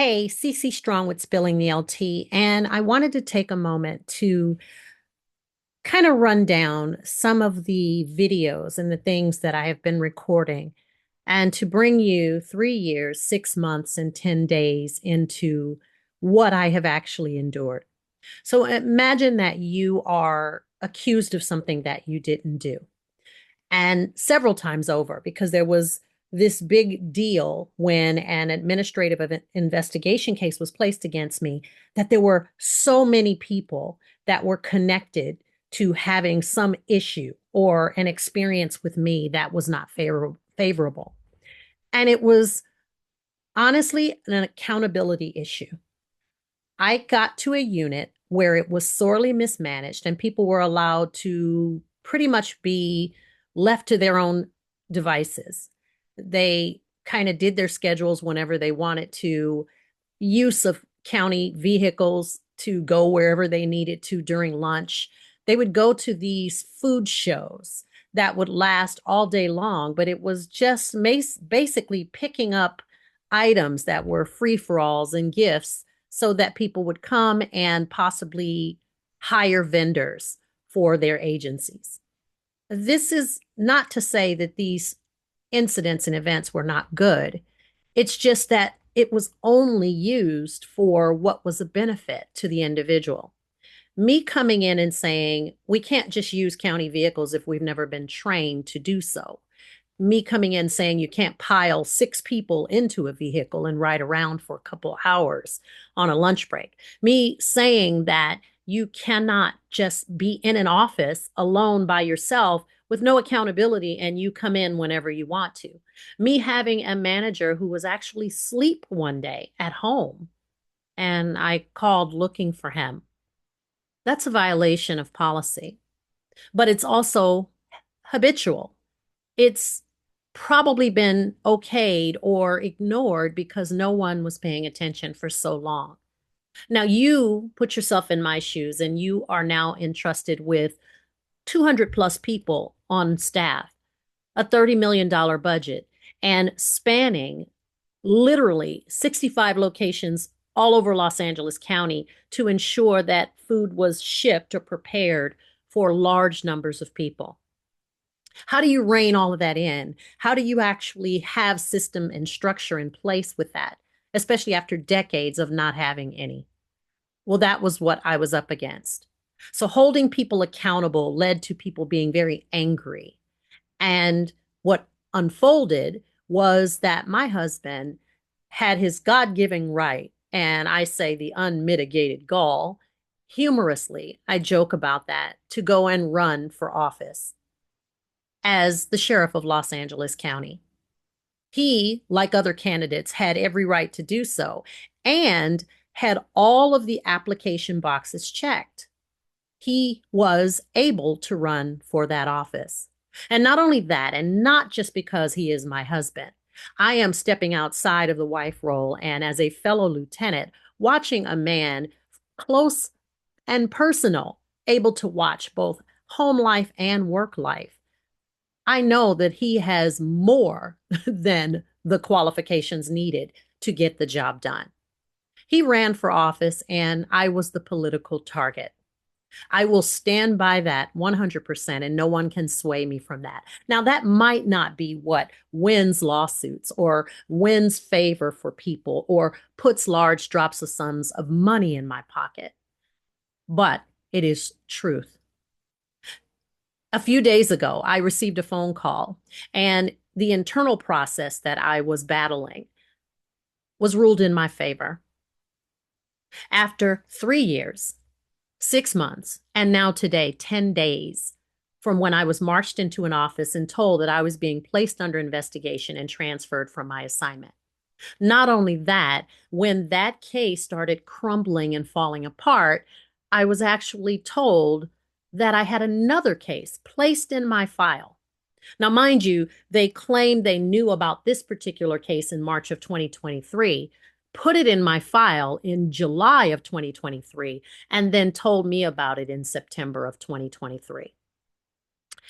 Hey, CC Strong with Spilling the LT, and I wanted to take a moment to kind of run down some of the videos and the things that I have been recording and to bring you 3 years, 6 months, and 10 days into what I have actually endured. So imagine that you are accused of something that you didn't do, and several times over, because there was this big deal when an administrative investigation case was placed against me, that there were so many people that were connected to having some issue or an experience with me that was not favorable. And it was honestly an accountability issue. I got to a unit where it was sorely mismanaged and people were allowed to pretty much be left to their own devices. They kind of did their schedules whenever they wanted to, use of county vehicles to go wherever they needed to during lunch. They would go to these food shows that would last all day long, but it was just basically picking up items that were free for alls and gifts so that people would come and possibly hire vendors for their agencies. This is not to say that these incidents and events were not good. It's just that it was only used for what was a benefit to the individual. Me coming in and saying, we can't just use county vehicles if we've never been trained to do so. Me coming in saying you can't pile 6 people into a vehicle and ride around for a couple hours on a lunch break. Me saying that you cannot just be in an office alone by yourself with no accountability and you come in whenever you want to. Me having a manager who was actually asleep one day at home and I called looking for him. That's a violation of policy, but it's also habitual. It's probably been okayed or ignored because no one was paying attention for so long. Now, you put yourself in my shoes and you are now entrusted with 200 plus people on staff, a $30 million budget, and spanning literally 65 locations all over Los Angeles County to ensure that food was shipped or prepared for large numbers of people. How do you rein all of that in? How do you actually have system and structure in place with that, especially after decades of not having any? Well, that was what I was up against. So holding people accountable led to people being very angry. And what unfolded was that my husband had his God given right, and I say the unmitigated gall. Humorously, I joke about that, to go and run for office as the sheriff of Los Angeles County. He, like other candidates, had every right to do so and had all of the application boxes checked. He was able to run for that office. And not only that, and not just because he is my husband, I am stepping outside of the wife role and as a fellow lieutenant, watching a man close and personal, able to watch both home life and work life. I know that he has more than the qualifications needed to get the job done. He ran for office and I was the political target. I will stand by that 100%, and no one can sway me from that. Now, that might not be what wins lawsuits or wins favor for people or puts large drops of sums of money in my pocket, but it is truth. A few days ago, I received a phone call, and the internal process that I was battling was ruled in my favor. After 3 years, 6 months, and now today, 10 days from when I was marched into an office and told that I was being placed under investigation and transferred from my assignment. Not only that, when that case started crumbling and falling apart, I was actually told that I had another case placed in my file. Now, mind you, they claimed they knew about this particular case in March of 2023, put it in my file in July of 2023, and then told me about it in September of 2023.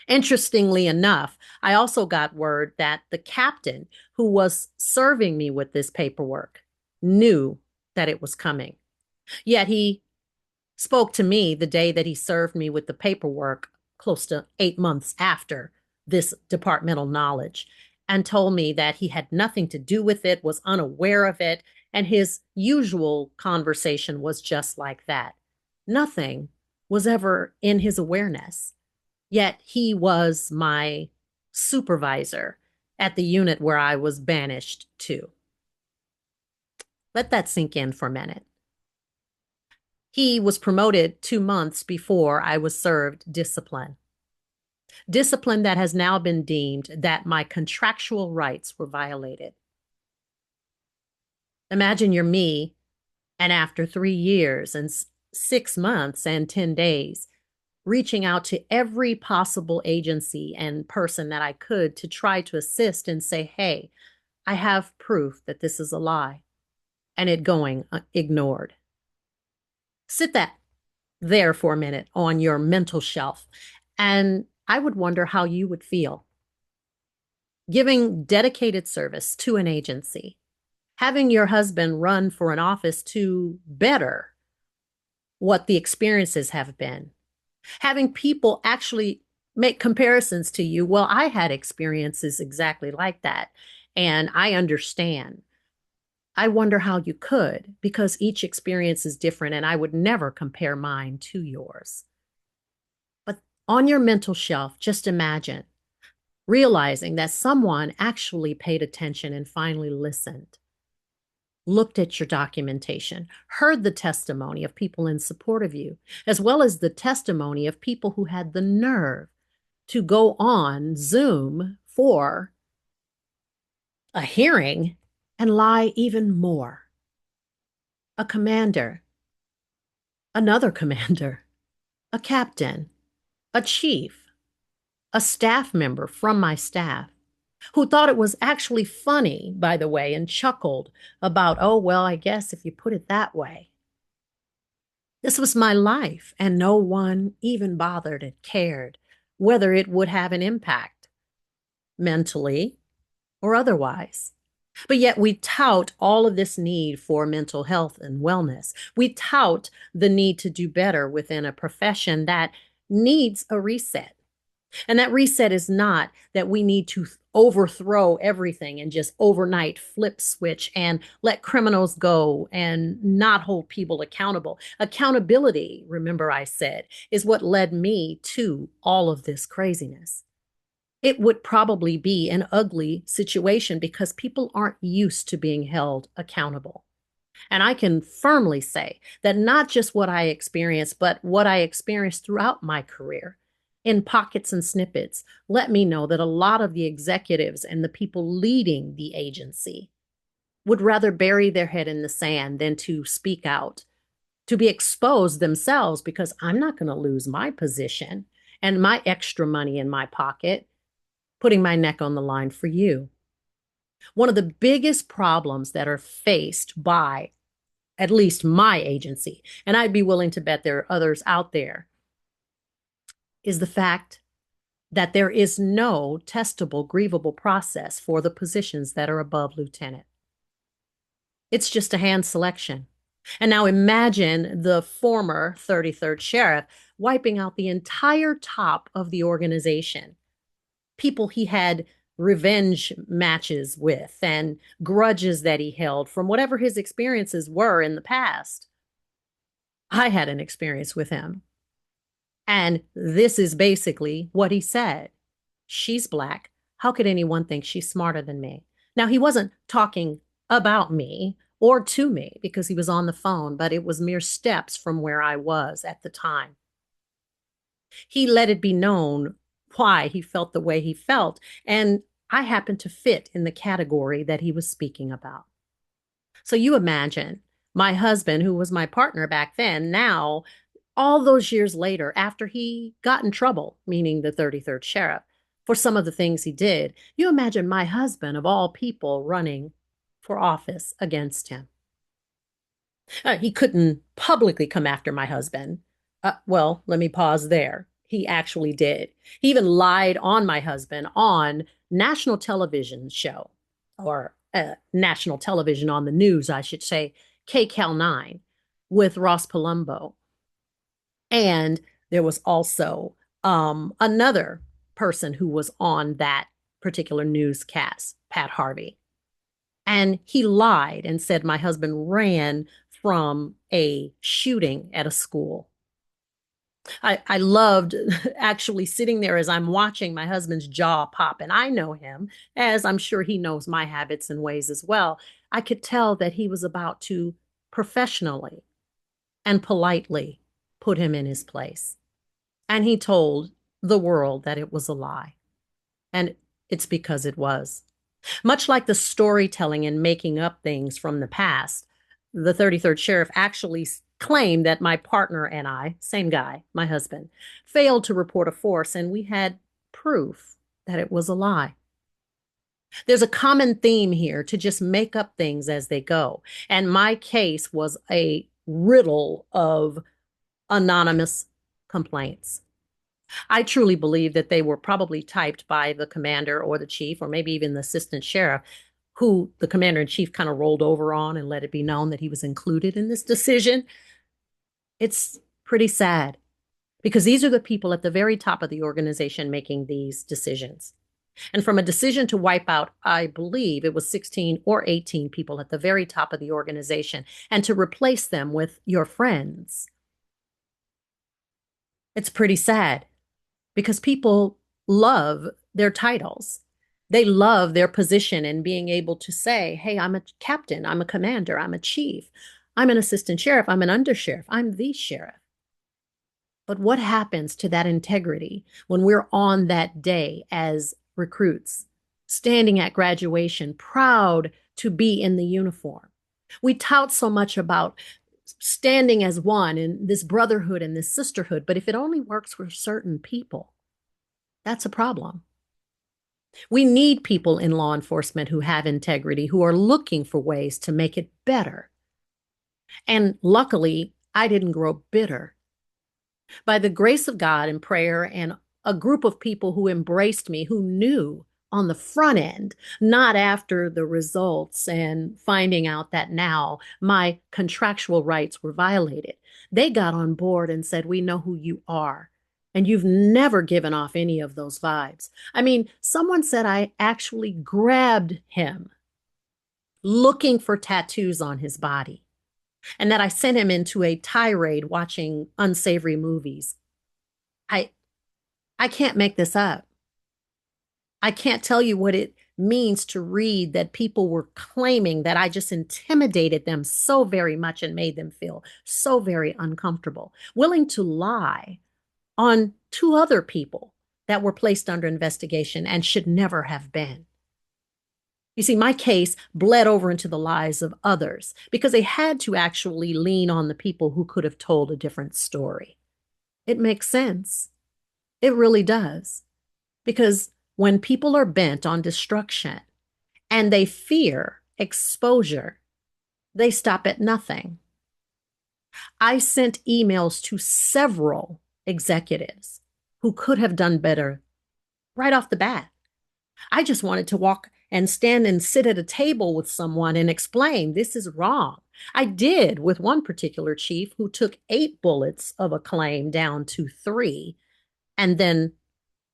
Interestingly enough, I also got word that the captain who was serving me with this paperwork knew that it was coming. Yet he spoke to me the day that he served me with the paperwork, close to 8 months after this departmental knowledge, and told me that he had nothing to do with it, was unaware of it, and his usual conversation was just like that. Nothing was ever in his awareness. Yet he was my supervisor at the unit where I was banished to. Let that sink in for a minute. He was promoted 2 months before I was served discipline. Discipline that has now been deemed that my contractual rights were violated. Imagine you're me, and after 3 years and 6 months and 10 days, reaching out to every possible agency and person that I could to try to assist and say, hey, I have proof that this is a lie, and it going ignored. Sit that there for a minute on your mental shelf, and I would wonder how you would feel. Giving dedicated service to an agency, having your husband run for an office to better what the experiences have been, having people actually make comparisons to you. Well, I had experiences exactly like that, and I understand. I wonder how you could, because each experience is different, and I would never compare mine to yours. But on your mental shelf, just imagine realizing that someone actually paid attention and finally listened, looked at your documentation, heard the testimony of people in support of you, as well as the testimony of people who had the nerve to go on Zoom for a hearing and lie even more. A commander, another commander, a captain, a chief, a staff member from my staff, who thought it was actually funny, by the way, and chuckled about, oh, well, I guess if you put it that way. This was my life, and no one even bothered and cared whether it would have an impact mentally or otherwise. But yet we tout all of this need for mental health and wellness. We tout the need to do better within a profession that needs a reset. And that reset is not that we need to overthrow everything and just overnight flip switch and let criminals go and not hold people accountable. Accountability, remember I said, is what led me to all of this craziness. It would probably be an ugly situation because people aren't used to being held accountable. And I can firmly say that not just what I experienced, but what I experienced throughout my career in pockets and snippets let me know that a lot of the executives and the people leading the agency would rather bury their head in the sand than to speak out, to be exposed themselves, because I'm not going to lose my position and my extra money in my pocket, putting my neck on the line for you. One of the biggest problems that are faced by at least my agency, and I'd be willing to bet there are others out there, is the fact that there is no testable, grievable process for the positions that are above lieutenant. It's just a hand selection. And now imagine the former 33rd sheriff wiping out the entire top of the organization, people he had revenge matches with and grudges that he held from whatever his experiences were in the past. I had an experience with him. And this is basically what he said. She's Black. How could anyone think she's smarter than me? Now, he wasn't talking about me or to me because he was on the phone, but it was mere steps from where I was at the time. He let it be known why he felt the way he felt, and I happened to fit in the category that he was speaking about. So you imagine my husband, who was my partner back then, now, all those years later, after he got in trouble, meaning the 33rd sheriff, for some of the things he did, you imagine my husband, of all people, running for office against him. He couldn't publicly come after my husband. Well, let me pause there. He actually did. He even lied on my husband on national television show, or national television on the news, I should say, KCAL 9 with Ross Palumbo. And there was also another person who was on that particular newscast, Pat Harvey. And he lied and said my husband ran from a shooting at a school. I loved actually sitting there as I'm watching my husband's jaw pop, and I know him, as I'm sure he knows my habits and ways as well. I could tell that he was about to professionally and politely put him in his place. And he told the world that it was a lie. And it's because it was. Much like the storytelling and making up things from the past, the 33rd Sheriff actually claimed that my partner and I, same guy, my husband, failed to report a force, and we had proof that it was a lie. There's a common theme here to just make up things as they go. And my case was a riddle of anonymous complaints. I truly believe that they were probably typed by the commander or the chief, or maybe even the assistant sheriff, who the commander in chief kind of rolled over on and let it be known that he was included in this decision. It's pretty sad because these are the people at the very top of the organization making these decisions. And from a decision to wipe out, I believe it was 16 or 18 people at the very top of the organization, and to replace them with your friends. It's pretty sad because people love their titles. They love their position and being able to say, hey, I'm a captain, I'm a commander, I'm a chief, I'm an assistant sheriff, I'm an undersheriff, I'm the sheriff. But what happens to that integrity when we're on that day as recruits, standing at graduation, proud to be in the uniform? We tout so much about standing as one in this brotherhood and this sisterhood, but if it only works for certain people, that's a problem. We need people in law enforcement who have integrity, who are looking for ways to make it better. And luckily, I didn't grow bitter. By the grace of God and prayer and a group of people who embraced me, who knew on the front end, not after the results and finding out that now my contractual rights were violated, they got on board and said, we know who you are. And you've never given off any of those vibes. I mean, someone said I actually grabbed him looking for tattoos on his body, and that I sent him into a tirade watching unsavory movies. I I can't make this up. I can't tell you what it means to read that people were claiming that I just intimidated them so very much and made them feel so very uncomfortable, willing to lie on two other people that were placed under investigation and should never have been. You see, my case bled over into the lies of others because they had to actually lean on the people who could have told a different story. It makes sense. It really does. Because when people are bent on destruction and they fear exposure, they stop at nothing. I sent emails to several executives who could have done better right off the bat. I just wanted to walk and stand and sit at a table with someone and explain this is wrong. I did with one particular chief who took 8 bullets of a claim down to 3. And then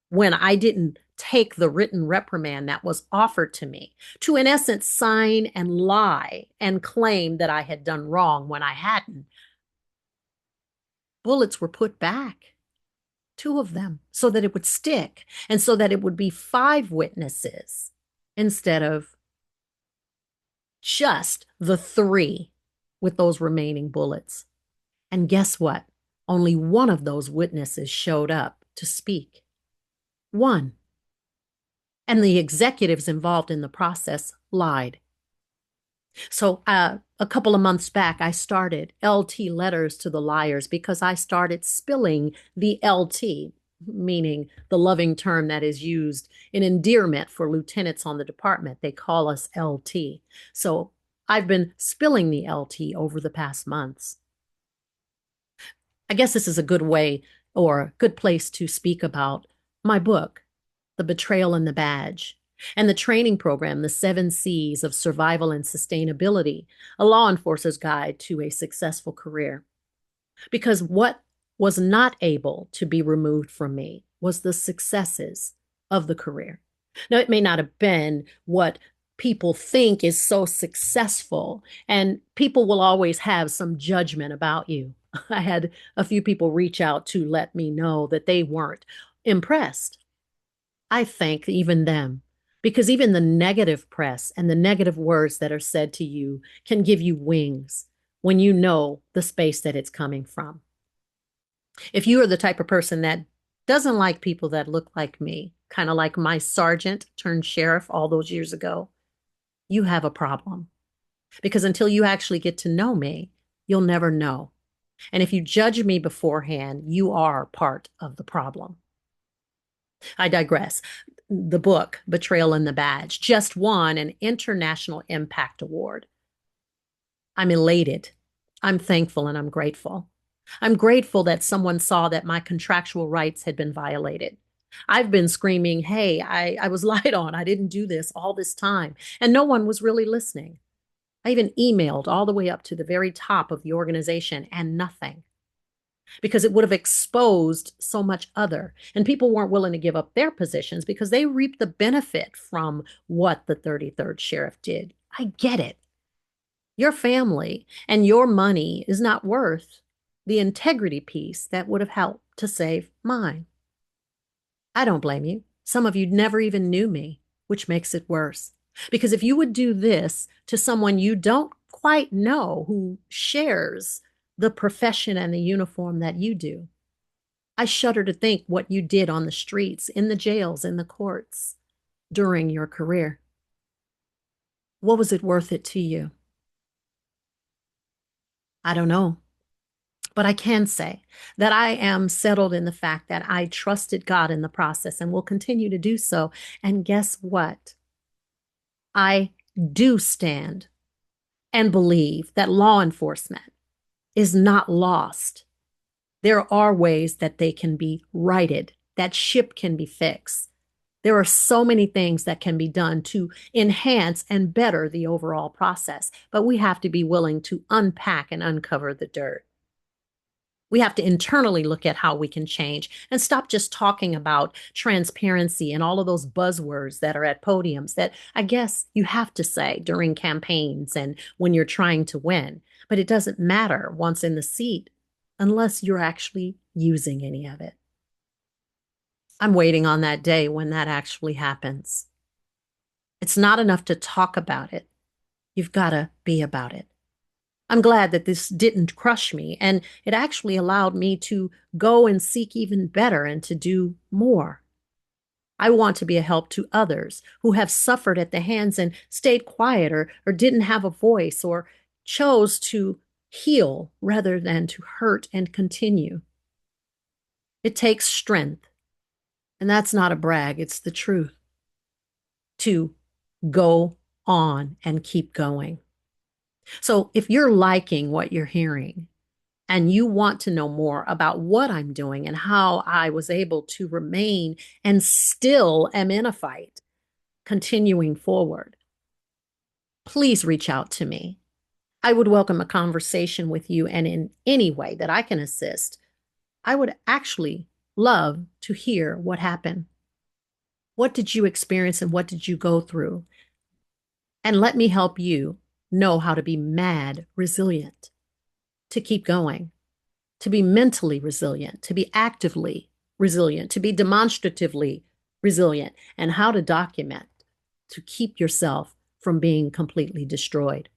when I didn't take the written reprimand that was offered to me, to in essence sign and lie and claim that I had done wrong when I hadn't, bullets were put back. 2 of them, so that it would stick and so that it would be 5 witnesses instead of just the 3 with those remaining bullets. And guess what? Only one of those witnesses showed up to speak. One. And the executives involved in the process lied. So a couple of months back, I started LT letters to the liars because I started spilling the LT, meaning the loving term that is used in endearment for lieutenants on the department. They call us LT. So I've been spilling the LT over the past months. I guess this is a good way or a good place to speak about my book, The Betrayal and the Badge. And the training program, the 7 C's of survival and sustainability, a law enforcer's guide to a successful career. Because what was not able to be removed from me was the successes of the career. Now, it may not have been what people think is so successful, and people will always have some judgment about you. I had a few people reach out to let me know that they weren't impressed. I thank even them because even the negative press and the negative words that are said to you can give you wings when you know the space that it's coming from. If you are the type of person that doesn't like people that look like me, kind of like my sergeant turned sheriff all those years ago, you have a problem. Because until you actually get to know me, you'll never know. And if you judge me beforehand, you are part of the problem. I digress. The book, Betrayal and the Badge, just won an International Impact Award. I'm elated. I'm thankful and I'm grateful. I'm grateful that someone saw that my contractual rights had been violated. I've been screaming, hey, I was lied on. I didn't do this all this time. And no one was really listening. I even emailed all the way up to the very top of the organization and nothing because it would have exposed so much other. And people weren't willing to give up their positions because they reaped the benefit from what the 33rd sheriff did. I get it. Your family and your money is not worth the integrity piece that would have helped to save mine. I don't blame you. Some of you never even knew me, which makes it worse. Because if you would do this to someone you don't quite know who shares the profession and the uniform that you do, I shudder to think what you did on the streets, in the jails, in the courts during your career. What was it worth it to you? I don't know. But I can say that I am settled in the fact that I trusted God in the process and will continue to do so. And guess what? I do stand and believe that law enforcement is not lost. There are ways that they can be righted, that ship can be fixed. There are so many things that can be done to enhance and better the overall process, but we have to be willing to unpack and uncover the dirt. We have to internally look at how we can change and stop just talking about transparency and all of those buzzwords that are at podiums that I guess you have to say during campaigns and when you're trying to win. But it doesn't matter once in the seat unless you're actually using any of it. I'm waiting on that day when that actually happens. It's not enough to talk about it. You've got to be about it. I'm glad that this didn't crush me, and it actually allowed me to go and seek even better and to do more. I want to be a help to others who have suffered at the hands and stayed quiet or didn't have a voice or chose to heal rather than to hurt and continue. It takes strength, and that's not a brag, it's the truth, to go on and keep going. So if you're liking what you're hearing and you want to know more about what I'm doing and how I was able to remain and still am in a fight, continuing forward, please reach out to me. I would welcome a conversation with you, and in any way that I can assist, I would actually love to hear what happened. What did you experience and what did you go through? And let me help you know how to be mad resilient, to keep going, to be mentally resilient, to be actively resilient, to be demonstratively resilient, and how to document to keep yourself from being completely destroyed.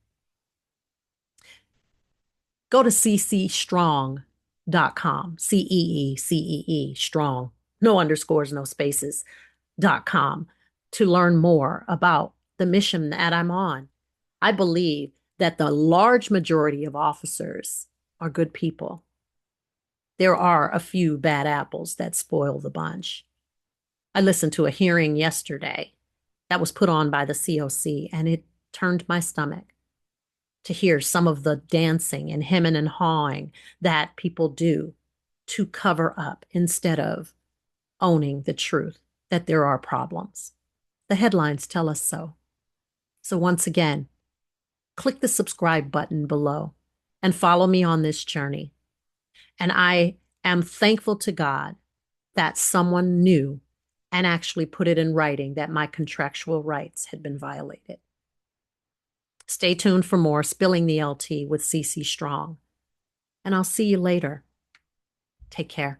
Go to ccstrong.com, CEECEE, strong, no underscores, no spaces.com to learn more about the mission that I'm on. I believe that the large majority of officers are good people. There are a few bad apples that spoil the bunch. I listened to a hearing yesterday that was put on by the COC, and it turned my stomach to hear some of the dancing and hemming and hawing that people do to cover up instead of owning the truth that there are problems. The headlines tell us so. So once again, click the subscribe button below and follow me on this journey. And I am thankful to God that someone knew and actually put it in writing that my contractual rights had been violated. Stay tuned for more Spilling the LT with CC Strong. And I'll see you later. Take care.